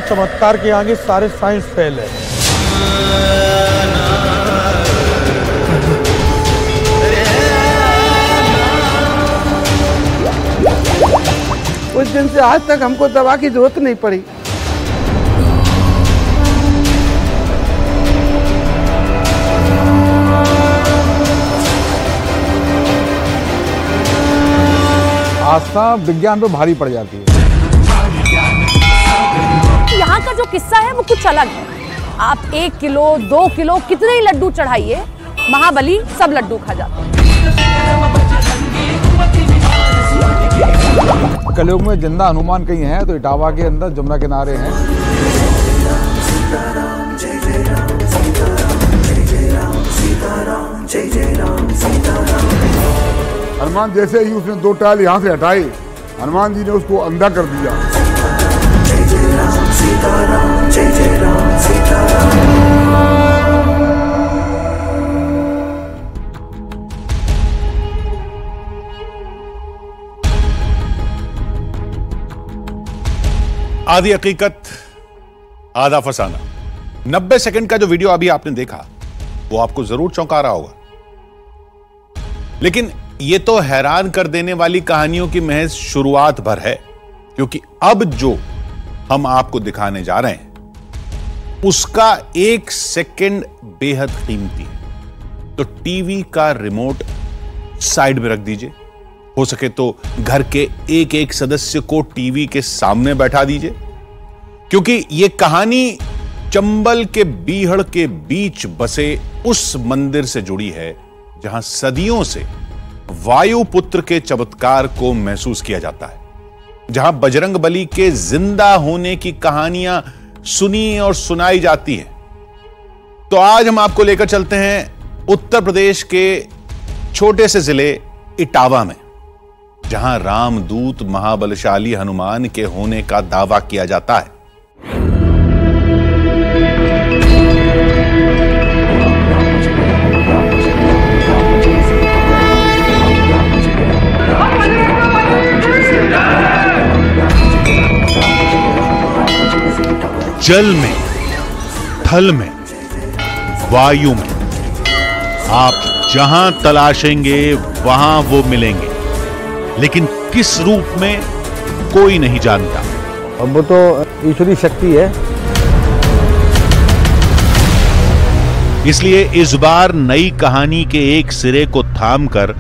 चमत्कार के आगे सारे साइंस फेल है। उस दिन से आज तक हमको दवा की जरूरत नहीं पड़ी। आस्था विज्ञान पे भारी पड़ जाती है। यहाँ का जो किस्सा है वो कुछ अलग है। आप 1 किलो 2 किलो कितने ही लड्डू चढ़ाइए, महाबली सब लड्डू खा जाते हैं। कलयुग में जिंदा हनुमान कहीं हैं तो इटावा के अंदर जमुना किनारे हैं। हनुमान जैसे ही उसने 2 टाइल यहाँ से हटाई, हनुमान जी ने उसको अंधा कर दिया। आधी हकीकत आधा फसाना। 90 सेकंड का जो वीडियो अभी आपने देखा वो आपको जरूर चौंका रहा होगा, लेकिन ये तो हैरान कर देने वाली कहानियों की महज शुरुआत भर है, क्योंकि अब जो हम आपको दिखाने जा रहे हैं उसका 1 सेकंड बेहद कीमती है। तो टीवी का रिमोट साइड में रख दीजिए, हो सके तो घर के एक एक सदस्य को टीवी के सामने बैठा दीजिए, क्योंकि यह कहानी चंबल के बीहड़ के बीच बसे उस मंदिर से जुड़ी है जहां सदियों से वायुपुत्र के चमत्कार को महसूस किया जाता है, जहां बजरंग बली के जिंदा होने की कहानियां सुनी और सुनाई जाती हैं। तो आज हम आपको लेकर चलते हैं उत्तर प्रदेश के छोटे से जिले इटावा में, जहां रामदूत महाबलशाली हनुमान के होने का दावा किया जाता है। जल में, थल में, वायु में, आप जहां तलाशेंगे वहां वो मिलेंगे, लेकिन किस रूप में कोई नहीं जानता। अब वो तो ईश्वरी शक्ति है। इसलिए इस बार नई कहानी के एक सिरे को थामकर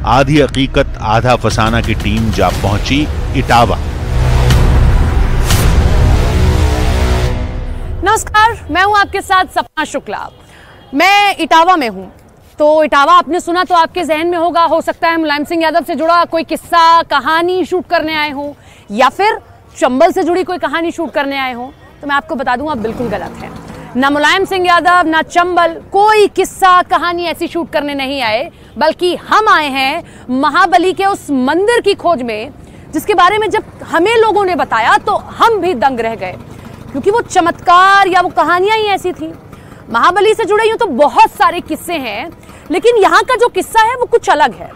आधी हकीकत आधा फसाना की टीम जा पहुंची इटावा। नमस्कार, मैं हूं आपके साथ सपना शुक्ला। मैं इटावा में हूं। तो इटावा आपने सुना तो आपके जहन में होगा, हो सकता है मुलायम सिंह यादव से जुड़ा कोई किस्सा कहानी शूट करने आए हो, या फिर चंबल से जुड़ी कोई कहानी शूट करने आए हो। तो मैं आपको बता दूं, आप बिल्कुल गलत हैं। ना मुलायम सिंह यादव ना चंबल कोई किस्सा कहानी ऐसी शूट करने नहीं आए, बल्कि हम आए हैं महाबली के उस मंदिर की खोज में, जिसके बारे में जब हमें लोगों ने बताया तो हम भी दंग रह गए, क्योंकि वो चमत्कार या वो कहानियां ही ऐसी थी। महाबली से जुड़े यूं तो बहुत सारे किस्से हैं, लेकिन यहाँ का जो किस्सा है वो कुछ अलग है।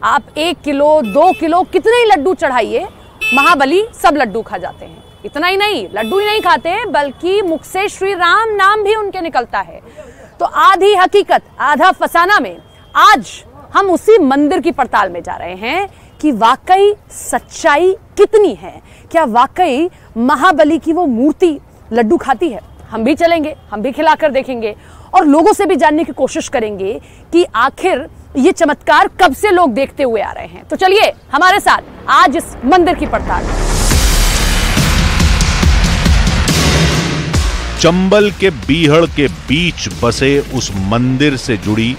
आप 1 किलो 2 किलो कितने ही लड्डू चढ़ाइए, महाबली सब लड्डू खा जाते हैं। इतना ही नहीं, लड्डू ही नहीं खाते, बल्कि मुख से श्री राम नाम भी उनके निकलता है। तो आधी हकीकत आधा फसाना में आज हम उसी मंदिर की पड़ताल में जा रहे हैं कि वाकई सच्चाई कितनी है। क्या वाकई महाबली की वो मूर्ति लड्डू खाती है? हम भी चलेंगे, हम भी खिलाकर देखेंगे और लोगों से भी जानने की कोशिश करेंगे कि आखिर ये चमत्कार कब से लोग देखते हुए आ रहे हैं। तो चलिए हमारे साथ आज इस मंदिर की पड़ताल। चंबल के बीहड़ के बीच बसे उस मंदिर से जुड़ी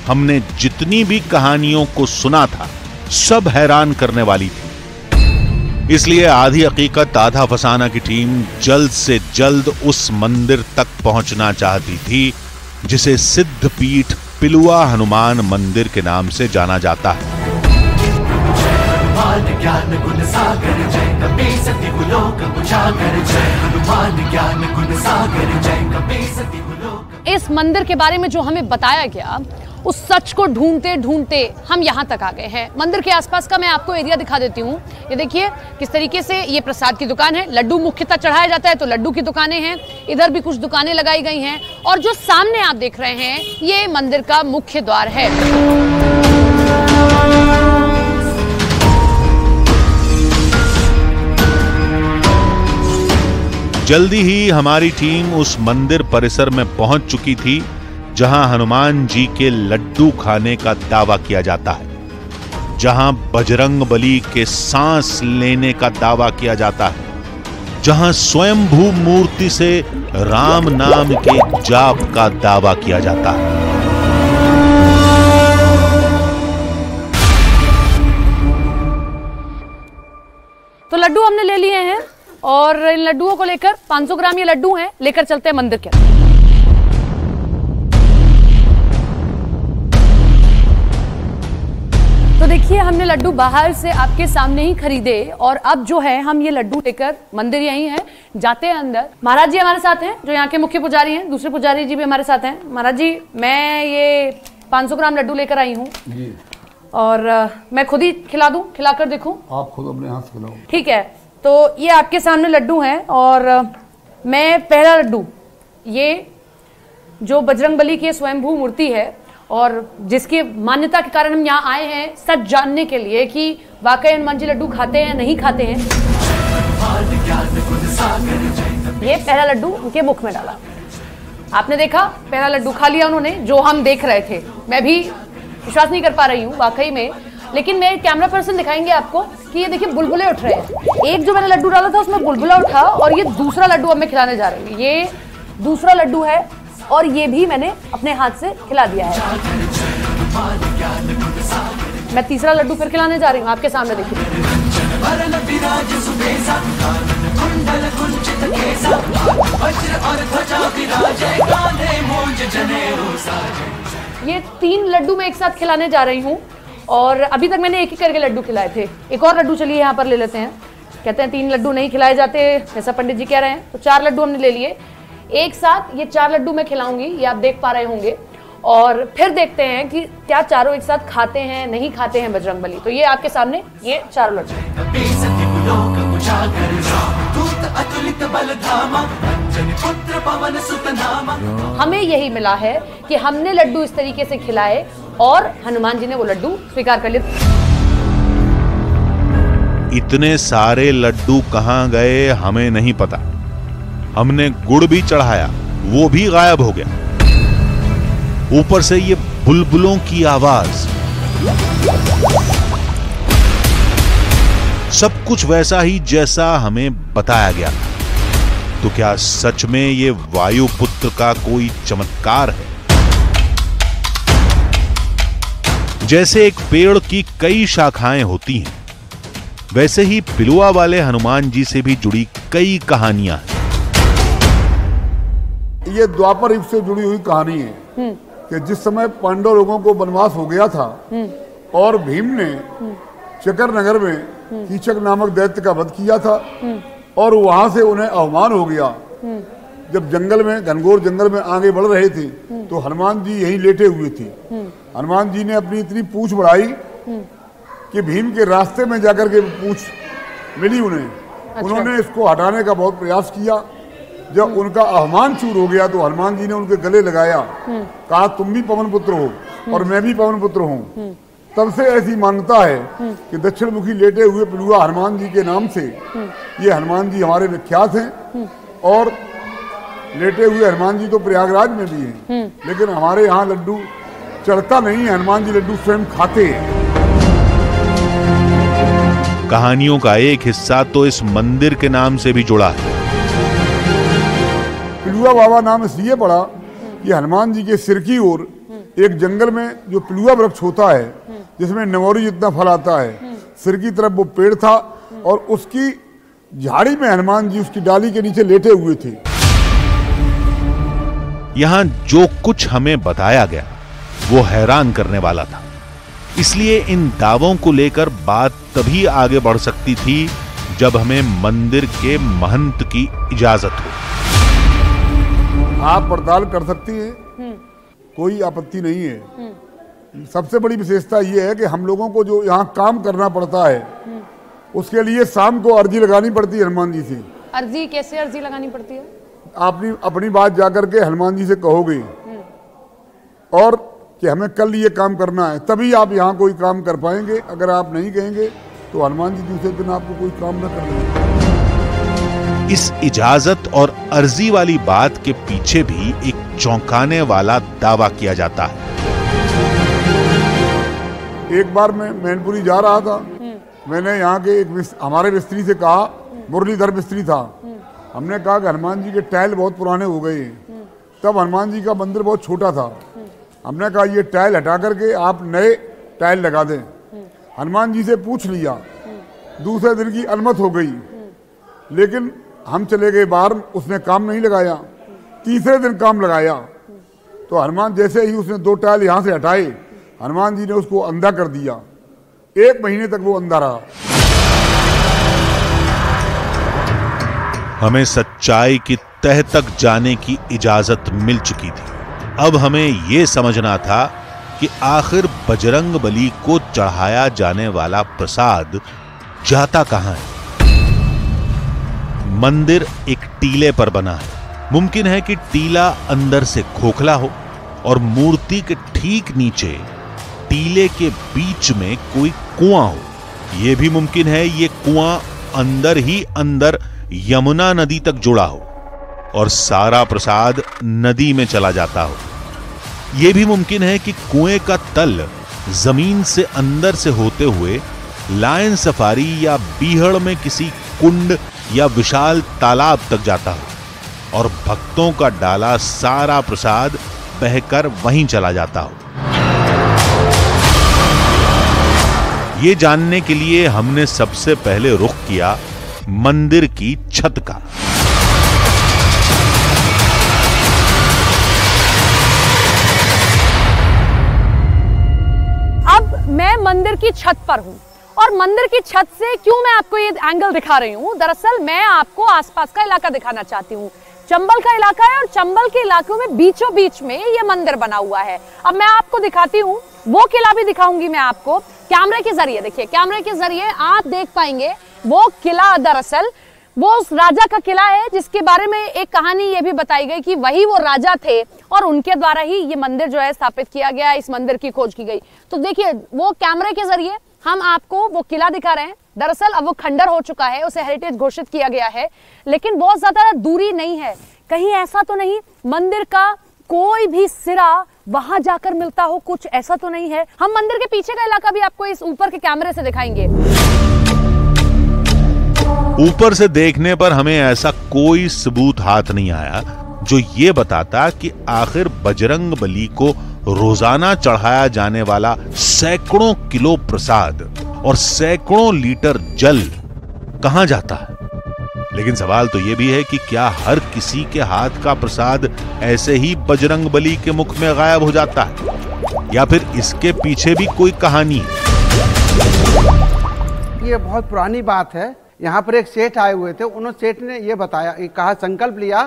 हमने जितनी भी कहानियों को सुना था, सब हैरान करने वाली थी। इसलिए आधी हकीकत आधा फसाना की टीम जल्द से जल्द उस मंदिर तक पहुंचना चाहती थी, जिसे सिद्धपीठ पिलुआ हनुमान मंदिर के नाम से जाना जाता है। इस मंदिर के बारे में जो हमें बताया गया उस सच को ढूंढते ढूंढते हम यहाँ तक आ गए हैं। मंदिर के आसपास का मैं आपको एरिया दिखा देती हूँ। ये देखिए किस तरीके से ये प्रसाद की दुकान है, लड्डू मुख्यतः चढ़ाया जाता है तो लड्डू की दुकानें हैं, इधर भी कुछ दुकानें लगाई गई हैं और जो सामने आप देख रहे हैं ये मंदिर का मुख्य द्वार है। जल्दी ही हमारी टीम उस मंदिर परिसर में पहुंच चुकी थी जहां हनुमान जी के लड्डू खाने का दावा किया जाता है, जहां बजरंग बली के सांस लेने का दावा किया जाता है, जहां स्वयंभू मूर्ति से राम नाम के जाप का दावा किया जाता है। तो लड्डू हमने ले लिए हैं और इन लड्डुओं को लेकर 500 ग्राम ये लड्डू हैं, लेकर चलते हैं मंदिर के अंदर। तो देखिए हमने लड्डू बाहर से आपके सामने ही खरीदे और अब जो है हम ये लड्डू लेकर, मंदिर यही है, जाते हैं अंदर। महाराज जी हमारे साथ हैं जो यहाँ के मुख्य पुजारी हैं, दूसरे पुजारी जी भी हमारे साथ हैं। महाराज जी मैं ये 500 ग्राम लड्डू लेकर आई हूँ और मैं खुद ही खिला दूं, खिलाकर देखूं? आप खुद अपने हाथ से खिलाओ। ठीक है, तो ये आपके सामने लड्डू हैं और मैं पहला लड्डू, ये जो बजरंग बली की स्वयंभू मूर्ति है और जिसकी मान्यता के कारण हम यहाँ आए हैं सच जानने के लिए कि वाकई हनुमान जी लड्डू खाते हैं नहीं खाते हैं। ये पहला लड्डू उनके मुख में डाला, आपने देखा पहला लड्डू खा लिया उन्होंने, जो हम देख रहे थे। मैं भी विश्वास नहीं कर पा रही हूँ वाकई में, लेकिन मेरे कैमरा पर्सन दिखाएंगे आपको कि ये देखिए बुलबुले उठ रहे हैं। एक जो मैंने लड्डू डाला था उसमें बुलबुला उठा और ये दूसरा लड्डू अब मैं खिलाने जा रही हूँ। ये दूसरा लड्डू है और ये भी मैंने अपने हाथ से खिला दिया है। मैं तीसरा लड्डू फिर खिलाने जा रही हूँ, आपके सामने देखिए। ये 3 लड्डू मैं एक साथ खिलाने जा रही हूँ और अभी तक मैंने एक ही करके लड्डू खिलाए थे। एक और लड्डू चलिए यहाँ पर ले लेते हैं। कहते हैं 3 लड्डू नहीं खिलाए जाते, जैसा पंडित जी कह रहे हैं, तो 4 लड्डू हमने ले लिए एक साथ। ये 4 लड्डू मैं खिलाऊंगी, ये आप देख पा रहे होंगे, और फिर देखते हैं कि क्या चारों एक साथ खाते हैं नहीं खाते हैं बजरंग बली। तो ये आपके सामने ये 4 लड्डू। हमें यही मिला है कि हमने लड्डू इस तरीके से खिलाए और हनुमान जी ने वो लड्डू स्वीकार कर लिए। इतने सारे लड्डू कहां गए हमें नहीं पता। हमने गुड़ भी चढ़ाया, वो भी गायब हो गया। ऊपर से ये बुलबुलों की आवाज, सब कुछ वैसा ही जैसा हमें बताया गया। तो क्या सच में ये वायुपुत्र का कोई चमत्कार है? जैसे एक पेड़ की कई शाखाएं होती हैं, वैसे ही पिलुआ वाले हनुमान जी से भी जुड़ी कई कहानियां हैं। ये द्वापर युग से जुड़ी हुई कहानी है कि जिस समय पांडव लोगों को वनवास हो गया था और भीम ने चकर नगर में कीचक नामक दैत्य का वध किया था और वहां से उन्हें अवमान हो गया। जब जंगल में, घनघोर जंगल में आगे बढ़ रहे थे तो हनुमान जी यहीं लेटे हुए थे। हनुमान जी ने अपनी इतनी पूंछ बढ़ाई कि भीम के रास्ते में जाकर के पूंछ मिली उन्हें। अच्छा। उन्होंने इसको हटाने का बहुत प्रयास किया। जब उनका अवमान चूर हो गया तो हनुमान जी ने उनके गले लगाया, कहा तुम भी पवन पुत्र हो और मैं भी पवन पुत्र हूँ। तब से ऐसी मान्यता है कि दक्षिण मुखी लेटे हुए पिलुआ हनुमान जी के नाम से ये हनुमान जी हमारे विख्यात हैं। और लेटे हुए हनुमान जी तो प्रयागराज में भी हैं, लेकिन हमारे यहाँ लड्डू चढ़ता नहीं है, हनुमान जी लड्डू स्वयं खाते हैं। कहानियों का एक हिस्सा तो इस मंदिर के नाम से भी जुड़ा है। पिलुआ बाबा नाम इसलिए पड़ा कि हनुमान जी के सिर की ओर एक जंगल में जो पिलुआ वृक्ष होता है जिसमें नवोरी जितना फल आता है, सिर की तरफ वो पेड़ था और उसकी झाड़ी में हनुमान जी उसकी डाली के नीचे लेटे हुए थे। यहां जो कुछ हमें बताया गया वो हैरान करने वाला था, इसलिए इन दावों को लेकर बात तभी आगे बढ़ सकती थी जब हमें मंदिर के महंत की इजाजत हो। आप पड़ताल कर सकती हैं, कोई आपत्ति नहीं है, सबसे बड़ी विशेषता ये है कि हम लोगों को जो यहाँ काम करना पड़ता है उसके लिए शाम को अर्जी लगानी पड़ती है हनुमान जी से। अर्जी कैसे अर्जी लगानी पड़ती है? आपने अपनी बात जाकर के हनुमान जी से कहोगे और कि हमें कल ये काम करना है, तभी आप यहाँ कोई काम कर पाएंगे। अगर आप नहीं कहेंगे तो हनुमान जी दूसरे दिन आपको कोई काम न कर देंगे। इस इजाजत और अर्जी वाली बात के पीछे भी एक चौंकाने वाला दावा किया जाता है। एक बार मैं मैनपुरी जा रहा था, मैंने यहाँ के एक हमारे मिस्त्री से कहा, मुरलीधर मिस्त्री था, हमने कहा कि हनुमान जी के टाइल बहुत पुराने हो गए हैं। तब हनुमान जी का मंदिर बहुत छोटा था, हमने कहा ये टाइल हटा करके आप नए टाइल लगा दें। हनुमान जी से पूछ लिया, दूसरे दिन की अनुमति हो गई, लेकिन हम चले गए बाहर, उसने काम नहीं लगाया। तीसरे दिन काम लगाया तो हनुमान जैसे ही उसने 2 टाइल यहाँ से हटाए, हनुमान जी ने उसको अंधा कर दिया। 1 महीने तक वो अंधा रहा। हमें सच्चाई की तह तक जाने की इजाजत मिल चुकी थी। अब हमें यह समझना था कि आखिर बजरंग बली को चढ़ाया जाने वाला प्रसाद जाता कहां है। मंदिर एक टीले पर बना है। मुमकिन है कि टीला अंदर से खोखला हो और मूर्ति के ठीक नीचे टीले के बीच में कोई कुआं हो। यह भी मुमकिन है ये कुआं अंदर ही अंदर यमुना नदी तक जुड़ा हो और सारा प्रसाद नदी में चला जाता हो। यह भी मुमकिन है कि कुएं का तल जमीन से अंदर से होते हुए लायन सफारी या बीहड़ में किसी कुंड या विशाल तालाब तक जाता हो और भक्तों का डाला सारा प्रसाद बहकर वहीं चला जाता हो। ये जानने के लिए हमने सबसे पहले रुख किया मंदिर की छत का। अब मैं मंदिर की छत पर हूं और मंदिर की छत से क्यों मैं आपको ये एंगल दिखा रही हूं, दरअसल मैं आपको आसपास का इलाका दिखाना चाहती हूं। चंबल का इलाका है और चंबल के इलाकों में बीचों बीच में ये मंदिर बना हुआ है। अब मैं आपको दिखाती हूँ, वो किला भी दिखाऊंगी मैं आपको कैमरे के जरिए। देखिए कैमरे के जरिए आप देख पाएंगे वो किला दरअसल वो उस राजा का किला है जिसके बारे में एक कहानी ये भी बताई गई कि वही वो राजा थे और उनके द्वारा ही ये मंदिर जो है स्थापित किया गया, इस मंदिर की खोज की गई। तो देखिए वो कैमरे के जरिए हम आपको वो किला दिखा रहे हैं। दरअसल अब वो खंडर हो चुका है, उसे हेरिटेज घोषित किया गया है, लेकिन बहुत ज्यादा दूरी नहीं है। कहीं ऐसा तो नहीं मंदिर का कोई भी सिरा वहां जाकर मिलता हो, कुछ ऐसा तो नहीं है। हम मंदिर के पीछे का इलाका भी आपको इस ऊपर के कैमरे से दिखाएंगे। ऊपर से देखने पर हमें ऐसा कोई सबूत हाथ नहीं आया जो ये बताता कि आखिर बजरंग बली को रोजाना चढ़ाया जाने वाला सैकड़ों किलो प्रसाद और सैकड़ों लीटर जल कहां जाता है। लेकिन सवाल तो यह भी है कि क्या हर किसी के हाथ का प्रसाद ऐसे ही बजरंग बली के मुख में गायब हो जाता है या फिर इसके पीछे भी कोई कहानी है। ये बहुत पुरानी बात है। यहाँ पर एक सेठ आए हुए थे, उन्होंने सेठ ने ये बताया, कहा संकल्प लिया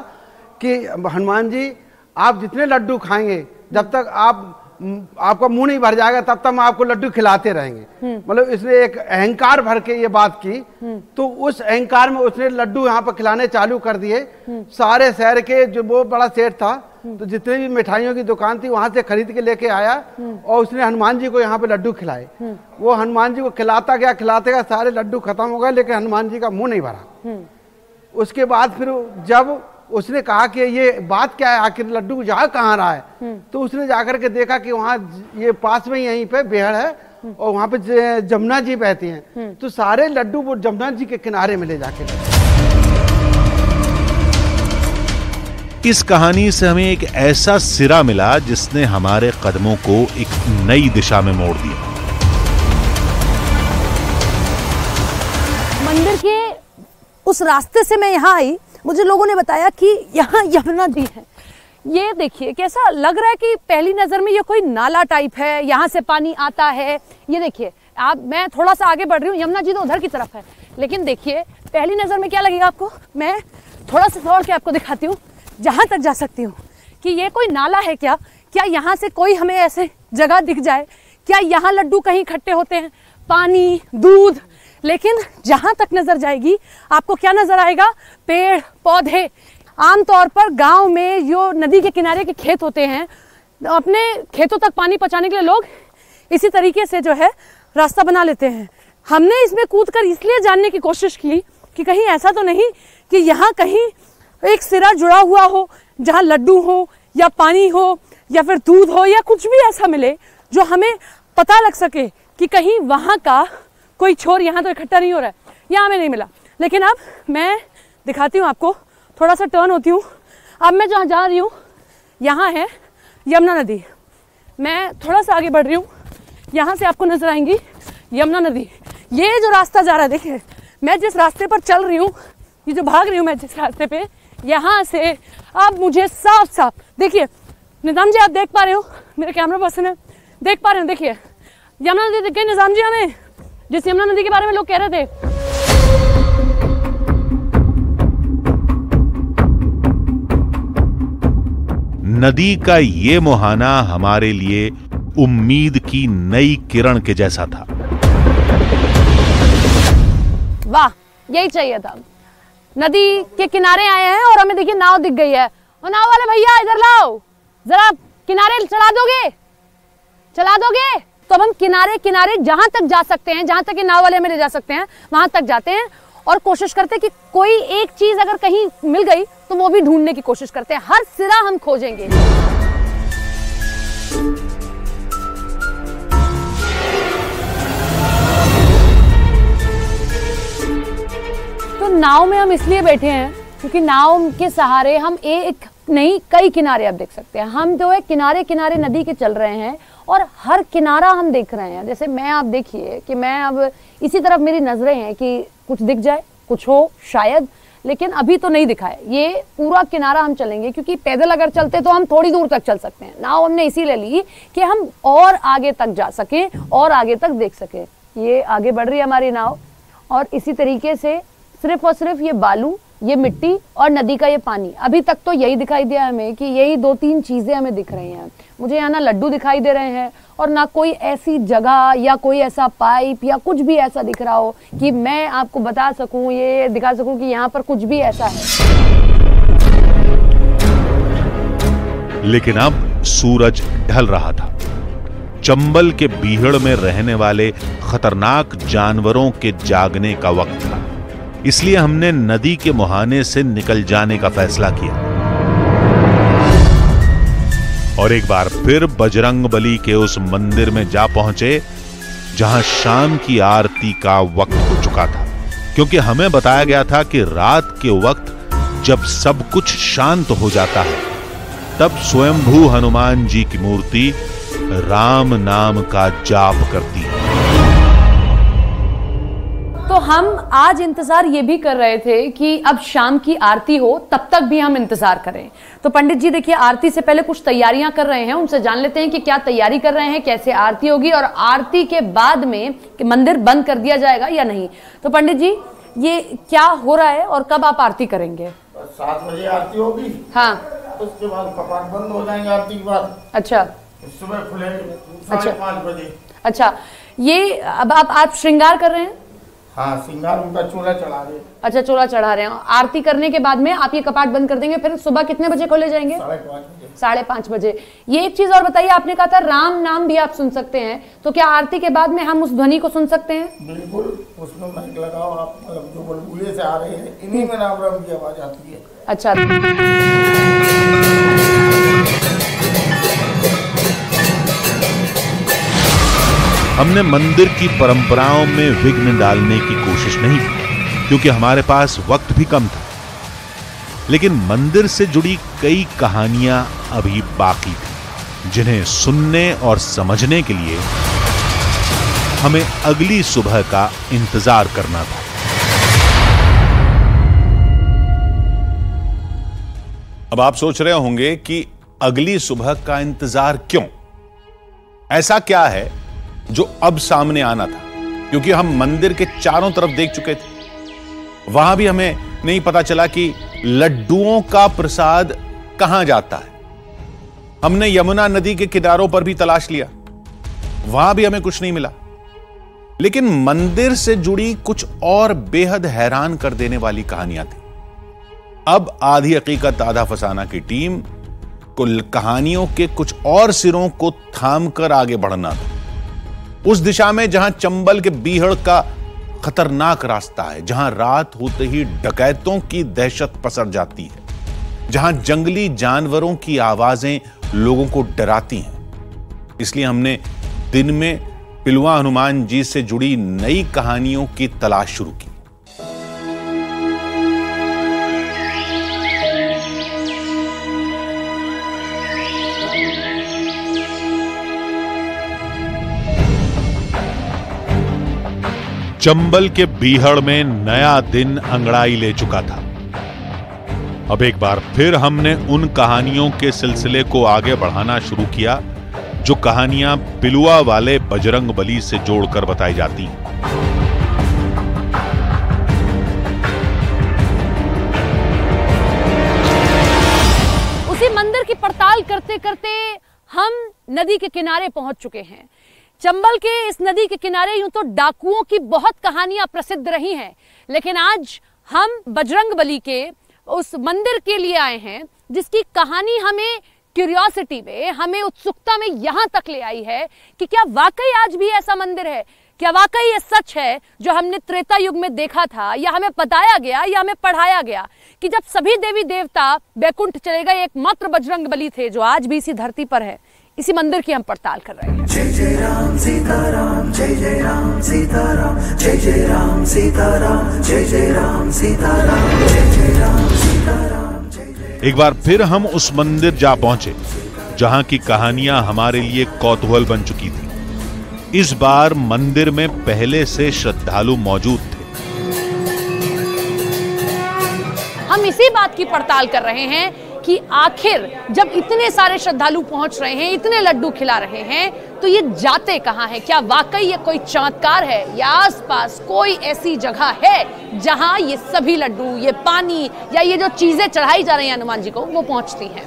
कि हनुमान जी आप जितने लड्डू खाएंगे जब तक आपका मुंह नहीं भर जाएगा तब तक हम आपको लड्डू खिलाते रहेंगे। मतलब इसने एक अहंकार भर के ये बात की, तो उस अहंकार में उसने लड्डू यहाँ पर खिलाने चालू कर दिए। सारे शहर के जो वो बड़ा सेठ था तो जितने भी मिठाइयों की दुकान थी वहां से खरीद के लेके आया और उसने हनुमान जी को यहाँ पे लड्डू खिलाए। वो हनुमान जी को खिलाता गया, सारे लड्डू खत्म हो गए लेकिन हनुमान जी का मुंह नहीं भरा। उसके बाद फिर जब उसने कहा कि ये बात क्या है, आखिर लड्डू जा कहाँ रहा है, तो उसने जाकर के देखा कि वहाँ ये पास में यहीं पे बेहड़ है और वहाँ पे जमुना जी बहती हैं, तो सारे लड्डू वो जमुना जी के किनारे में ले जाके। इस कहानी से हमें एक ऐसा सिरा मिला जिसने हमारे कदमों को एक नई दिशा में मोड़ दिया। मंदिर के उस रास्ते से मैं यहाँ आई, मुझे लोगों ने बताया कि यहाँ यमुना जी है। ये देखिए कैसा लग रहा है कि पहली नजर में ये कोई नाला टाइप है, यहाँ से पानी आता है। ये देखिए मैं थोड़ा सा आगे बढ़ रही हूँ, यमुना जी तो उधर की तरफ है, लेकिन देखिए पहली नजर में क्या लगेगा आपको, मैं थोड़ा सा दौड़ के आपको दिखाती हूँ जहां तक जा सकती हूँ कि ये कोई नाला है क्या यहाँ से कोई हमें ऐसे जगह दिख जाए। क्या यहाँ लड्डू कहीं इकट्ठे होते हैं? पानी, दूध, लेकिन जहां तक नजर जाएगी आपको क्या नजर आएगा? पेड़ पौधे। आमतौर पर गांव में जो नदी के किनारे के खेत होते हैं, अपने खेतों तक पानी पहुंचाने के लिए लोग इसी तरीके से जो है रास्ता बना लेते हैं। हमने इसमें कूदकर इसलिए जानने की कोशिश की कि कहीं ऐसा तो नहीं कि यहाँ कहीं एक सिरा जुड़ा हुआ हो जहाँ लड्डू हो या पानी हो या फिर दूध हो या कुछ भी ऐसा मिले जो हमें पता लग सके कि कहीं वहाँ का कोई छोर यहाँ तो इकट्ठा नहीं हो रहा है। यहाँ हमें नहीं मिला। लेकिन अब मैं दिखाती हूँ आपको, थोड़ा सा टर्न होती हूँ। अब मैं जहाँ जा रही हूँ यहाँ है यमुना नदी। मैं थोड़ा सा आगे बढ़ रही हूँ, यहाँ से आपको नजर आएंगी यमुना नदी। ये जो रास्ता जा रहा है, देखिए मैं जिस रास्ते पर चल रही हूँ, ये जो भाग रही हूँ मैं जिस रास्ते पे, यहाँ से अब मुझे साफ साफ देखिए, निजाम जी आप देख पा रहे हो, मेरे कैमरा पर्सन है, देख पा रहे हो, देखिए यमुना नदी दिख गई निजाम जी हमें, जिस यमुना नदी के बारे में लोग कह रहे थे। नदी का ये मुहाना हमारे लिए उम्मीद की नई किरण के जैसा था। वाह, यही चाहिए था। नदी के किनारे आए हैं और हमें देखिए नाव दिख गई है। और नाव वाले भैया इधर लाओ, जरा किनारे चला दोगे, चला दोगे? तो अब हम किनारे किनारे जहां तक जा सकते हैं, जहां तक ये नाव वाले हमें ले जा सकते हैं, वहां तक जाते हैं और कोशिश करते हैं कि कोई एक चीज अगर कहीं मिल गई तो वो भी ढूंढने की कोशिश करते हैं। हर सिरा हम खोजेंगे। तो नाव में हम इसलिए बैठे हैं क्योंकि नाव के सहारे हम एक नहीं कई किनारे आप देख सकते हैं। हम जो है किनारे किनारे नदी के चल रहे हैं और हर किनारा हम देख रहे हैं। जैसे मैं, आप देखिए कि मैं अब इसी तरफ मेरी नजरें हैं कि कुछ दिख जाए, कुछ हो शायद, लेकिन अभी तो नहीं दिखा है। ये पूरा किनारा हम चलेंगे क्योंकि पैदल अगर चलते तो हम थोड़ी दूर तक चल सकते हैं। नाव हमने इसीलिए ली कि हम और आगे तक जा सकें और आगे तक देख सकें। ये आगे बढ़ रही है हमारी नाव और इसी तरीके से सिर्फ और सिर्फ ये बालू, ये मिट्टी और नदी का ये पानी, अभी तक तो यही दिखाई दिया हमें कि यही दो तीन चीजें हमें दिख रही हैं। मुझे यहाँ ना लड्डू दिखाई दे रहे हैं और ना कोई ऐसी जगह या कोई ऐसा पाइप या कुछ भी ऐसा दिख रहा हो कि मैं आपको बता सकूं, ये दिखा सकूं कि यहाँ पर कुछ भी ऐसा है। लेकिन अब सूरज ढल रहा था। चंबल के बीहड़ में रहने वाले खतरनाक जानवरों के जागने का वक्त था। इसलिए हमने नदी के मुहाने से निकल जाने का फैसला किया और एक बार फिर बजरंगबली के उस मंदिर में जा पहुंचे जहां शाम की आरती का वक्त हो चुका था। क्योंकि हमें बताया गया था कि रात के वक्त जब सब कुछ शांत हो जाता है तब स्वयंभू हनुमान जी की मूर्ति राम नाम का जाप करती है। तो हम आज इंतजार ये भी कर रहे थे कि अब शाम की आरती हो, तब तक भी हम इंतजार करें। तो पंडित जी देखिए आरती से पहले कुछ तैयारियां कर रहे हैं, उनसे जान लेते हैं कि क्या तैयारी कर रहे हैं, कैसे आरती होगी और आरती के बाद में मंदिर बंद कर दिया जाएगा या नहीं। तो पंडित जी ये क्या हो रहा है और कब आप आरती करेंगे? 7 बजे आरती होगी। हाँ, उसके बाद कपाट बंद हो जाएंगे आरती के बाद। अच्छा, सुबह खुलेंगे 5:30 बजे। अच्छा, ये अब आप श्रृंगार कर रहे हैं? हाँ, श्रृंगार उनका चूल्हा चढ़ा रहे। अच्छा, चूल्हा चढ़ा रहे हैं। आरती करने के बाद में आप ये कपाट बंद कर देंगे, फिर सुबह कितने बजे खोले जाएंगे? 5:30 बजे। ये एक चीज और बताइए, आपने कहा था राम नाम भी आप सुन सकते हैं, तो क्या आरती के बाद में हम उस ध्वनि को सुन सकते हैं? बिल्कुल, उसमें माइक लगाओ आप, जो बुलबुले से आ रहे हैं इन्हीं में राम राम की आवाज आती है। अच्छा, हमने मंदिर की परंपराओं में विघ्न डालने की कोशिश नहीं की क्योंकि हमारे पास वक्त भी कम था। लेकिन मंदिर से जुड़ी कई कहानियां अभी बाकी थी जिन्हें सुनने और समझने के लिए हमें अगली सुबह का इंतजार करना था। अब आप सोच रहे होंगे कि अगली सुबह का इंतजार क्यों? ऐसा क्या है जो अब सामने आना था? क्योंकि हम मंदिर के चारों तरफ देख चुके थे, वहां भी हमें नहीं पता चला कि लड्डुओं का प्रसाद कहां जाता है। हमने यमुना नदी के किनारों पर भी तलाश लिया, वहां भी हमें कुछ नहीं मिला। लेकिन मंदिर से जुड़ी कुछ और बेहद हैरान कर देने वाली कहानियां थी। अब आधी हकीकत आधा फसाना की टीम को कहानियों के कुछ और सिरों को थामकर आगे बढ़ना था, उस दिशा में जहां चंबल के बीहड़ का खतरनाक रास्ता है, जहां रात होते ही डकैतों की दहशत पसर जाती है, जहां जंगली जानवरों की आवाजें लोगों को डराती हैं। इसलिए हमने दिन में पिलुआ हनुमान जी से जुड़ी नई कहानियों की तलाश शुरू की। चंबल के बीहड़ में नया दिन अंगड़ाई ले चुका था। अब एक बार फिर हमने उन कहानियों के सिलसिले को आगे बढ़ाना शुरू किया जो कहानियां पिलुआ वाले बजरंग बली से जोड़कर बताई जाती हैं। उसी मंदिर की पड़ताल करते करते हम नदी के किनारे पहुंच चुके हैं। चंबल के इस नदी के किनारे यूं तो डाकुओं की बहुत कहानियां प्रसिद्ध रही हैं, लेकिन आज हम बजरंग बली के उस मंदिर के लिए आए हैं जिसकी कहानी हमें क्यूरियोसिटी में, हमें उत्सुकता में यहां तक ले आई है कि क्या वाकई आज भी ऐसा मंदिर है, क्या वाकई ये सच है जो हमने त्रेता युग में देखा था, या हमें बताया गया या हमें पढ़ाया गया कि जब सभी देवी देवता बैकुंठ चले गए एकमात्र बजरंग बली थे जो आज भी इसी धरती पर है। इसी मंदिर की हम पड़ताल कर रहे हैं। जय जय राम सीताराम, जय जय राम सीताराम, जय जय राम सीताराम, जय जय राम सीताराम, जय जय राम सीताराम, जय जय। एक बार फिर हम उस मंदिर जा पहुंचे जहां की कहानियां हमारे लिए कौतूहल बन चुकी थी। इस बार मंदिर में पहले से श्रद्धालु मौजूद थे। हम इसी बात की पड़ताल कर रहे हैं कि आखिर जब इतने सारे श्रद्धालु पहुंच रहे हैं, इतने लड्डू खिला रहे हैं, तो ये जाते कहां हैं? क्या वाकई ये कोई चमत्कार है या आसपास कोई ऐसी जगह है जहां ये सभी लड्डू, ये पानी या ये जो चीजें चढ़ाई जा रही हैं हनुमान जी को, वो पहुंचती हैं?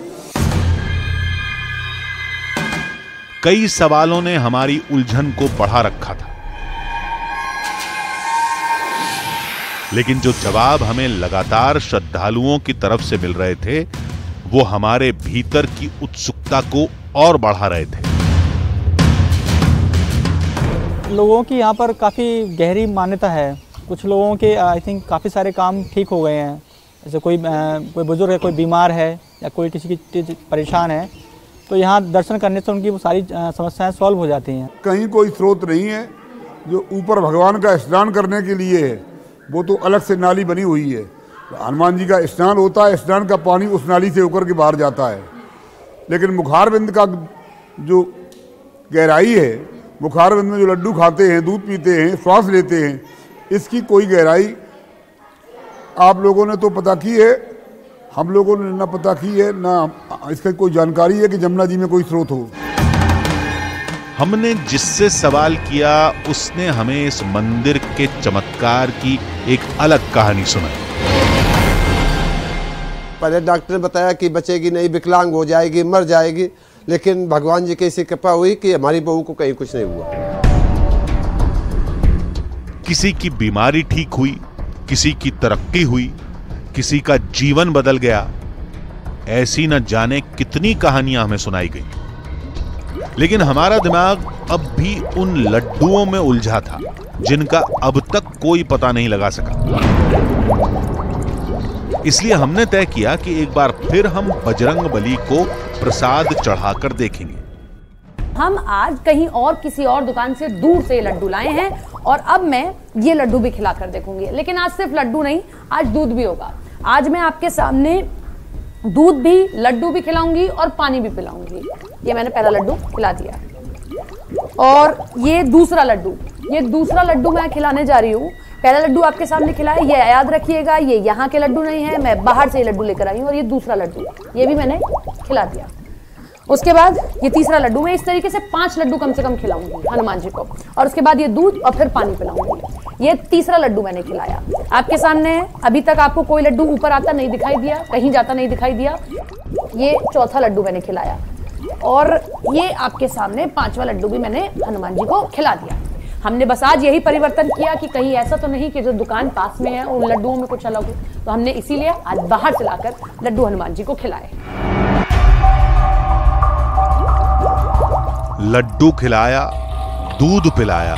कई सवालों ने हमारी उलझन को बढ़ा रखा था, लेकिन जो जवाब हमें लगातार श्रद्धालुओं की तरफ से मिल रहे थे वो हमारे भीतर की उत्सुकता को और बढ़ा रहे थे। लोगों की यहाँ पर काफ़ी गहरी मान्यता है। कुछ लोगों के आई थिंक काफ़ी सारे काम ठीक हो गए हैं। जैसे कोई बुजुर्ग है, कोई बीमार है या कोई किसी की परेशान है, तो यहाँ दर्शन करने से उनकी वो सारी समस्याएं सॉल्व हो जाती हैं। कहीं कोई स्रोत नहीं है जो ऊपर भगवान का स्नान करने के लिए है, वो तो अलग से नाली बनी हुई है। हनुमान जी का स्नान होता है, स्नान का पानी उस नाली से होकर के बाहर जाता है। लेकिन मुखारबिंद का जो गहराई है, मुखारबिंद में जो लड्डू खाते हैं, दूध पीते हैं, श्वास लेते हैं, इसकी कोई गहराई आप लोगों ने तो पता की है, हम लोगों ने ना पता की है, ना इसकी कोई जानकारी है कि जमुना जी में कोई स्रोत हो। हमने जिससे सवाल किया उसने हमें इस मंदिर के चमत्कार की एक अलग कहानी सुनाई। पहले डॉक्टर ने बताया कि बचेगी नहीं, विकलांग हो जाएगी, मर जाएगी, लेकिन भगवान जी की ऐसी कृपा हुई कि हमारी बहू को कहीं कुछ नहीं हुआ। किसी की बीमारी ठीक हुई, किसी की तरक्की हुई, किसी का जीवन बदल गया। ऐसी न जाने कितनी कहानियां हमें सुनाई गई, लेकिन हमारा दिमाग अब भी उन लड्डुओं में उलझा था जिनका अब तक कोई पता नहीं लगा सका। इसलिए हमने तय किया कि एक बार फिर हम बजरंग बली को प्रसाद चढ़ाकर देखेंगे। हम आज कहीं और किसी और दुकान से दूर से लड्डू लाए हैं और अब मैं ये लड्डू भी खिलाकर देखूंगी। लेकिन आज सिर्फ लड्डू नहीं, आज दूध भी होगा। आज मैं आपके सामने दूध भी, लड्डू भी खिलाऊंगी और पानी भी पिलाऊंगी। ये मैंने पहला लड्डू खिला दिया और ये दूसरा लड्डू मैं खिलाने जा रही हूँ। पहला लड्डू आपके सामने खिलाया, ये याद रखिएगा, ये यहाँ के लड्डू नहीं है, मैं बाहर से लड्डू लेकर आई हूँ। और ये दूसरा लड्डू, ये भी मैंने खिला दिया। उसके बाद ये तीसरा लड्डू, मैं इस तरीके से 5 लड्डू कम से कम खिलाऊंगी हनुमान जी को, और उसके बाद ये दूध और फिर पानी पिलाऊंगी। ये तीसरा लड्डू मैंने खिलाया आपके सामने है। अभी तक आपको कोई लड्डू ऊपर आता नहीं दिखाई दिया, कहीं जाता नहीं दिखाई दिया। ये चौथा लड्डू मैंने खिलाया। और ये आपके सामने 5वां लड्डू भी मैंने हनुमान जी को खिला दिया। हमने बस आज यही परिवर्तन किया कि कहीं ऐसा तो नहीं कि जो दुकान पास में है उन लड्डुओं में कुछ अलग हो, तो हमने इसीलिए आज बाहर से लाकर लड्डू हनुमान जी को खिलाए। लड्डू खिलाया, दूध पिलाया,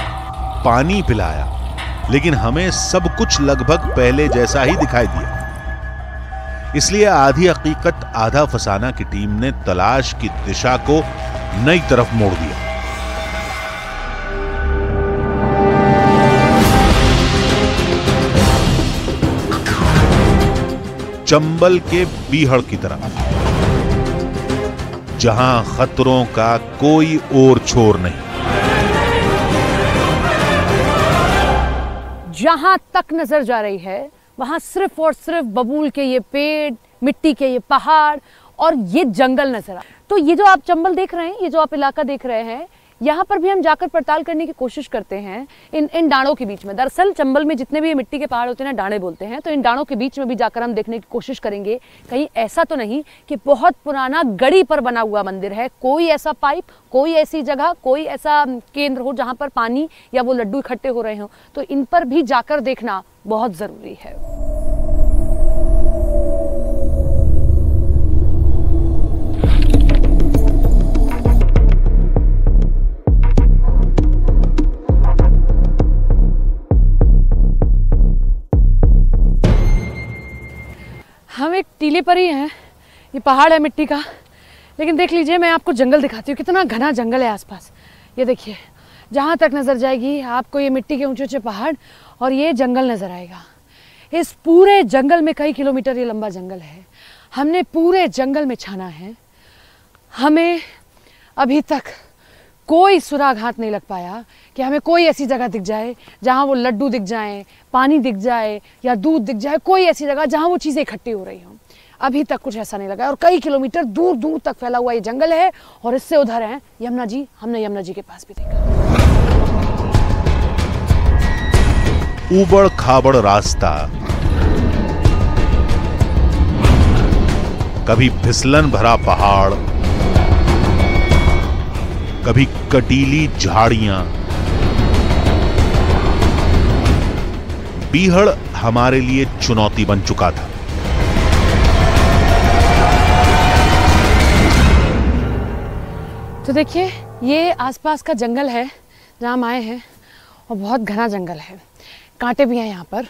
पानी पिलाया, लेकिन हमें सब कुछ लगभग पहले जैसा ही दिखाई दिया। इसलिए आधी हकीकत आधा फसाना की टीम ने तलाश की दिशा को नई तरफ मोड़ दिया। चंबल के बीहड़ की तरफ, जहां खतरों का कोई और छोर नहीं, जहां तक नजर जा रही है वहां सिर्फ और सिर्फ बबूल के ये पेड़, मिट्टी के ये पहाड़ और ये जंगल नजर आ। तो ये जो आप चंबल देख रहे हैं, ये जो आप इलाका देख रहे हैं, यहाँ पर भी हम जाकर पड़ताल करने की कोशिश करते हैं इन डांडों के बीच में। दरअसल चंबल में जितने भी ये मिट्टी के पहाड़ होते हैं ना, डांडे बोलते हैं, तो इन डांडों के बीच में भी जाकर हम देखने की कोशिश करेंगे कहीं ऐसा तो नहीं कि बहुत पुराना गड़ी पर बना हुआ मंदिर है, कोई ऐसा पाइप, कोई ऐसी जगह, कोई ऐसा केंद्र हो जहाँ पर पानी या वो लड्डू इकट्ठे हो रहे हो। तो इन पर भी जाकर देखना बहुत जरूरी है। हम एक टीले पर ही हैं, ये पहाड़ है मिट्टी का, लेकिन देख लीजिए मैं आपको जंगल दिखाती हूँ, कितना घना जंगल है आसपास। ये देखिए, जहाँ तक नज़र जाएगी आपको ये मिट्टी के ऊंचे ऊंचे पहाड़ और ये जंगल नज़र आएगा। इस पूरे जंगल में कई किलोमीटर ये लंबा जंगल है। हमने पूरे जंगल में छाना है, हमें अभी तक कोई सुराग हाथ नहीं लग पाया कि हमें कोई ऐसी जगह दिख जाए जहाँ वो लड्डू दिख जाए, पानी दिख जाए या दूध दिख जाए, कोई ऐसी जगह जहाँ वो चीज़ें इकट्ठी हो रही हों। अभी तक कुछ ऐसा नहीं लगा और कई किलोमीटर दूर दूर तक फैला हुआ ये जंगल है। और इससे उधर है यमुना जी, हमने यमुना जी के पास भी देखा। ऊबड़ खाबड़ रास्ता, कभी फिसलन भरा पहाड़, कभी कटीली झाड़ियां। बीहड़ हमारे लिए चुनौती बन चुका था। तो देखिए, ये आसपास का जंगल है जहाँ हम आए हैं और बहुत घना जंगल है, कांटे भी हैं यहाँ पर।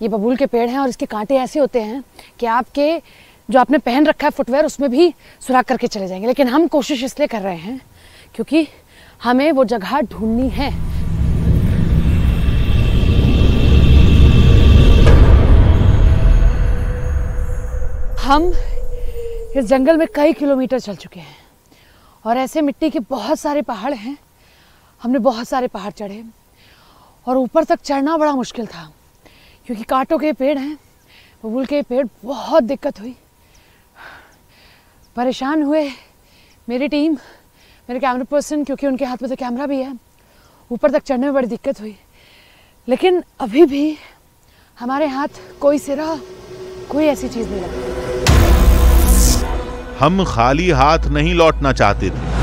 ये बबूल के पेड़ हैं और इसके कांटे ऐसे होते हैं कि आपके जो आपने पहन रखा है फुटवेयर उसमें भी सुराग करके चले जाएंगे। लेकिन हम कोशिश इसलिए कर रहे हैं क्योंकि हमें वो जगह ढूंढनी है। हम इस जंगल में कई किलोमीटर चल चुके हैं और ऐसे मिट्टी के बहुत सारे पहाड़ हैं। हमने बहुत सारे पहाड़ चढ़े और ऊपर तक चढ़ना बड़ा मुश्किल था क्योंकि कांटों के पेड़ हैं, बबूल के पेड़। बहुत दिक्कत हुई, परेशान हुए मेरी टीम, मेरे कैमरा पर्सन, क्योंकि उनके हाथ में तो कैमरा भी है। ऊपर तक चढ़ने में बड़ी दिक्कत हुई, लेकिन अभी भी हमारे हाथ कोई सिरा, कोई ऐसी चीज़ नहीं लगी। हम खाली हाथ नहीं लौटना चाहते थे।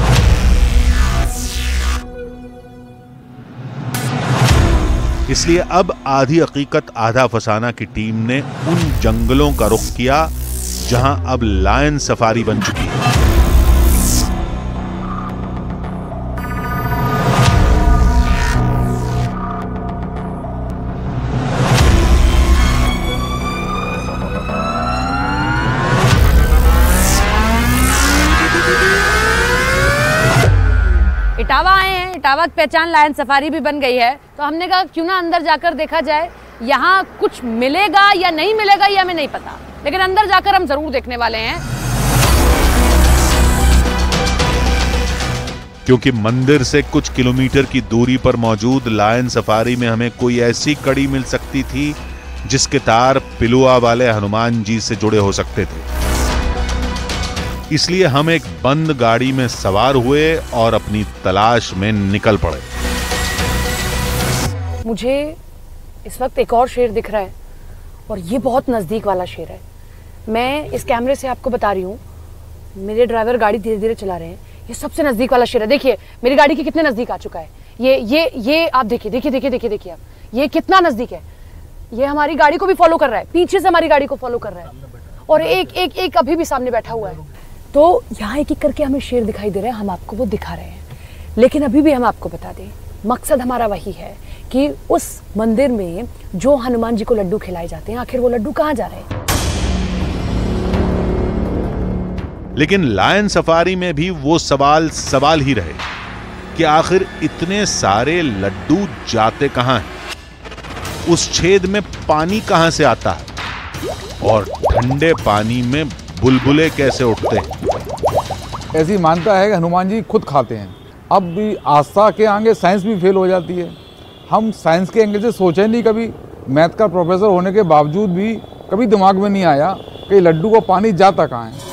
इसलिए अब आधी हकीकत आधा फसाना की टीम ने उन जंगलों का रुख किया जहां अब लायन सफारी बन चुकी है। इटावा आए हैं, इटावा की पहचान लायन सफारी भी बन गई है, तो हमने कहा क्यों ना अंदर जाकर देखा जाए। यहाँ कुछ मिलेगा या नहीं मिलेगा ये हमें नहीं पता, लेकिन अंदर जाकर हम जरूर देखने वाले हैं। क्योंकि मंदिर से कुछ किलोमीटर की दूरी पर मौजूद लायन सफारी में हमें कोई ऐसी कड़ी मिल सकती थी जिसके तार पिलुआ वाले हनुमान जी से जुड़े हो सकते थे। इसलिए हम एक बंद गाड़ी में सवार हुए और अपनी तलाश में निकल पड़े। मुझे इस वक्त एक और शेर दिख रहा है और ये बहुत नज़दीक वाला शेर है। मैं इस कैमरे से आपको बता रही हूँ, मेरे ड्राइवर गाड़ी धीरे धीरे चला रहे हैं ये सबसे नजदीक वाला शेर है। देखिए मेरी गाड़ी के कितने नजदीक आ चुका है। ये आप देखिए आप, ये कितना नजदीक है। ये हमारी गाड़ी को भी फॉलो कर रहा है, पीछे से हमारी गाड़ी को फॉलो कर रहा है, और एक अभी भी सामने बैठा हुआ है। तो यहाँ एक करके हमें शेर दिखाई दे रहे हैं, हम आपको वो दिखा रहे हैं। लेकिन अभी भी हम आपको बता दें, मकसद हमारा वही है कि उस मंदिर में जो हनुमान जी को लड्डू खिलाए जाते हैं, आखिर वो लड्डू कहाँ जा रहे हैं। लेकिन लायन सफारी में भी वो सवाल ही रहे कि आखिर इतने सारे लड्डू जाते कहां हैं, उस छेद में पानी कहां से आता है, और ठंडे पानी में बुलबुले कैसे उठते हैं। ऐसी मानता है कि हनुमान जी खुद खाते हैं। अब भी आस्था के आगे साइंस भी फेल हो जाती है। हम साइंस के एंगल से सोचे नहीं कभी, मैथ का प्रोफेसर होने के बावजूद भी कभी दिमाग में नहीं आया कि लड्डू को पानी जाता कहाँ है।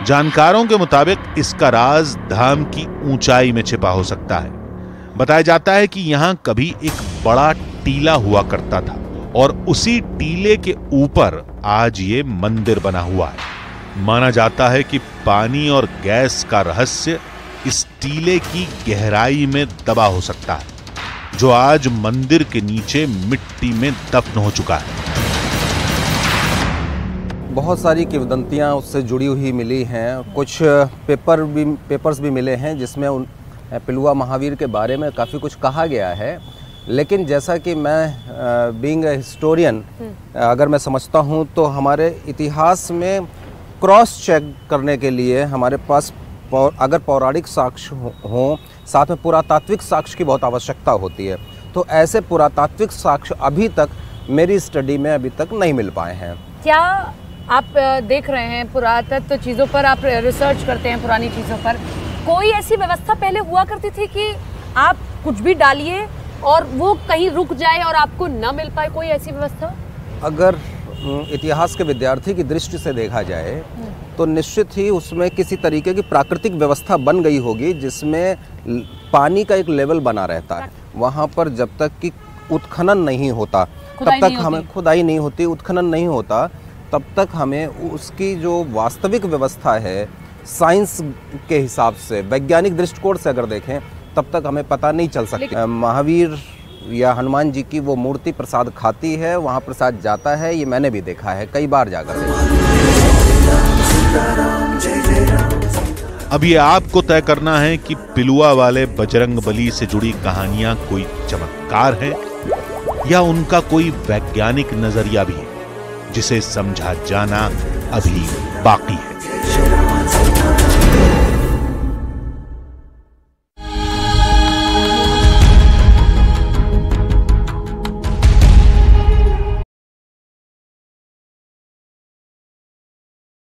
जानकारों के मुताबिक इसका राज धाम की ऊंचाई में छिपा हो सकता है। बताया जाता है कि यहां कभी एक बड़ा टीला हुआ करता था, और उसी टीले के ऊपर आज ये मंदिर बना हुआ है। माना जाता है कि पानी और गैस का रहस्य इस टीले की गहराई में दबा हो सकता है, जो आज मंदिर के नीचे मिट्टी में दफन हो चुका है। बहुत सारी किंवदंतियां उससे जुड़ी हुई मिली हैं। कुछ पेपर्स भी मिले हैं जिसमें पिलुआ महावीर के बारे में काफ़ी कुछ कहा गया है। लेकिन जैसा कि मैं बीइंग ए हिस्टोरियन अगर मैं समझता हूं, तो हमारे इतिहास में क्रॉस चेक करने के लिए हमारे पास अगर पौराणिक साक्ष्य हों, साथ में पुरातात्विक साक्ष्य की बहुत आवश्यकता होती है। तो ऐसे पुरातात्विक साक्ष्य अभी तक मेरी स्टडी में अभी तक नहीं मिल पाए हैं। क्या आप देख रहे हैं पुरातत्व चीज़ों पर, आप रिसर्च करते हैं पुरानी चीज़ों पर, कोई ऐसी व्यवस्था पहले हुआ करती थी कि आप कुछ भी डालिए और वो कहीं रुक जाए और आपको न मिल पाए, कोई ऐसी व्यवस्था? अगर इतिहास के विद्यार्थी की दृष्टि से देखा जाए तो निश्चित ही उसमें किसी तरीके की प्राकृतिक व्यवस्था बन गई होगी, जिसमें पानी का एक लेवल बना रहता है। वहाँ पर जब तक कि उत्खनन नहीं होता, तब तक हमें खुदाई नहीं होती, उत्खनन नहीं होता, तब तक हमें उसकी जो वास्तविक व्यवस्था है साइंस के हिसाब से, वैज्ञानिक दृष्टिकोण से अगर देखें, तब तक हमें पता नहीं चल सकती। महावीर या हनुमान जी की वो मूर्ति प्रसाद खाती है, वहाँ प्रसाद जाता है, ये मैंने भी देखा है कई बार जाकर। अब ये आपको तय करना है कि पिलुआ वाले बजरंगबली से जुड़ी कहानियां कोई चमत्कार है या उनका कोई वैज्ञानिक नजरिया भी है, जिसे समझा जाना अभी बाकी है।